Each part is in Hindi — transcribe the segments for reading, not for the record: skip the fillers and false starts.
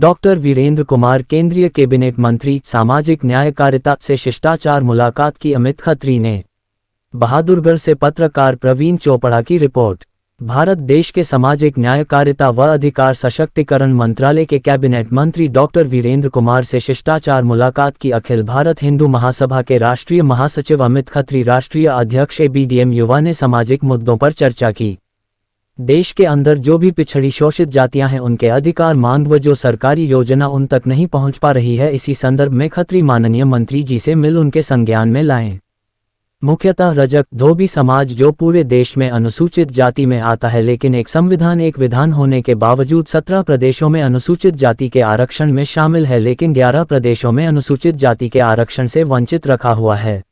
डॉक्टर वीरेंद्र कुमार केंद्रीय कैबिनेट मंत्री सामाजिक न्यायकारिता से शिष्टाचार मुलाकात की अमित खत्री ने। बहादुरगढ़ से पत्रकार प्रवीण चोपड़ा की रिपोर्ट। भारत देश के सामाजिक न्यायकारिता व अधिकार सशक्तिकरण मंत्रालय के कैबिनेट मंत्री डॉक्टर वीरेंद्र कुमार से शिष्टाचार मुलाकात की। अखिल भारत हिंदू महासभा के राष्ट्रीय महासचिव अमित खत्री, राष्ट्रीय अध्यक्ष ABDM युवा ने सामाजिक मुद्दों पर चर्चा की। देश के अंदर जो भी पिछड़ी शोषित जातियां हैं उनके अधिकार मांग व जो सरकारी योजना उन तक नहीं पहुंच पा रही है, इसी संदर्भ में खत्री माननीय मंत्री जी से मिल उनके संज्ञान में लाएं। मुख्यतः रजक धोबी समाज जो पूरे देश में अनुसूचित जाति में आता है, लेकिन एक संविधान एक विधान होने के बावजूद 17 प्रदेशों में अनुसूचित जाति के आरक्षण में शामिल है, लेकिन 11 प्रदेशों में अनुसूचित जाति के आरक्षण से वंचित रखा हुआ है।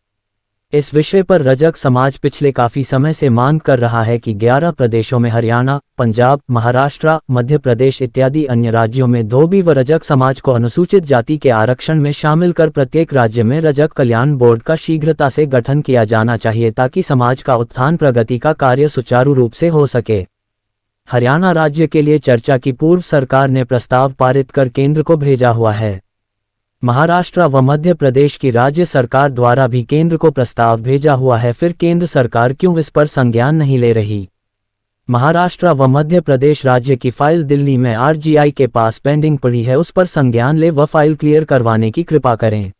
इस विषय पर रजक समाज पिछले काफी समय से मांग कर रहा है कि 11 प्रदेशों में हरियाणा, पंजाब, महाराष्ट्र, मध्य प्रदेश इत्यादि अन्य राज्यों में धोबी व रजक समाज को अनुसूचित जाति के आरक्षण में शामिल कर प्रत्येक राज्य में रजक कल्याण बोर्ड का शीघ्रता से गठन किया जाना चाहिए, ताकि समाज का उत्थान प्रगति का कार्य सुचारू रूप से हो सके। हरियाणा राज्य के लिए चर्चा की पूर्व सरकार ने प्रस्ताव पारित कर केंद्र को भेजा हुआ है। महाराष्ट्र व मध्य प्रदेश की राज्य सरकार द्वारा भी केंद्र को प्रस्ताव भेजा हुआ है, फिर केंद्र सरकार क्यों इस पर संज्ञान नहीं ले रही? महाराष्ट्र व मध्य प्रदेश राज्य की फाइल दिल्ली में RGI के पास पेंडिंग पड़ी है, उस पर संज्ञान ले व फाइल क्लियर करवाने की कृपा करें।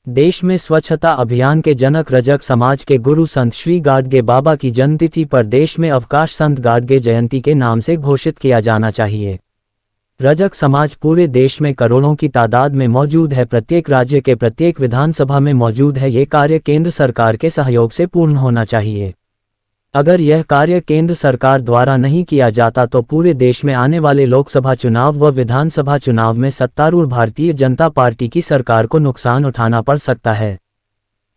देश में स्वच्छता अभियान के जनक रजक समाज के गुरु संत श्री गाडगे बाबा की जन्मतिथि पर देश में अवकाश संत गाडगे जयंती के नाम से घोषित किया जाना चाहिए। रजक समाज पूरे देश में करोड़ों की तादाद में मौजूद है, प्रत्येक राज्य के प्रत्येक विधानसभा में मौजूद है। ये कार्य केंद्र सरकार के सहयोग से पूर्ण होना चाहिए। अगर यह कार्य केंद्र सरकार द्वारा नहीं किया जाता तो पूरे देश में आने वाले लोकसभा चुनाव व विधानसभा चुनाव में सत्तारूढ़ भारतीय जनता पार्टी की सरकार को नुकसान उठाना पड़ सकता है।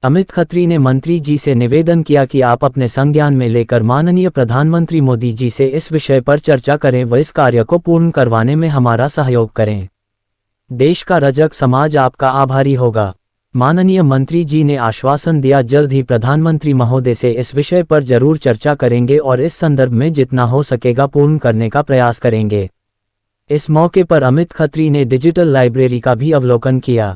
अमित खत्री ने मंत्री जी से निवेदन किया कि आप अपने संज्ञान में लेकर माननीय प्रधानमंत्री मोदी जी से इस विषय पर चर्चा करें व इस कार्य को पूर्ण करवाने में हमारा सहयोग करें। देश का रजक समाज आपका आभारी होगा। माननीय मंत्री जी ने आश्वासन दिया, जल्द ही प्रधानमंत्री महोदय से इस विषय पर जरूर चर्चा करेंगे और इस संदर्भ में जितना हो सकेगा पूर्ण करने का प्रयास करेंगे। इस मौके पर अमित खत्री ने डिजिटल लाइब्रेरी का भी अवलोकन किया।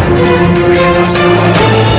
Bring us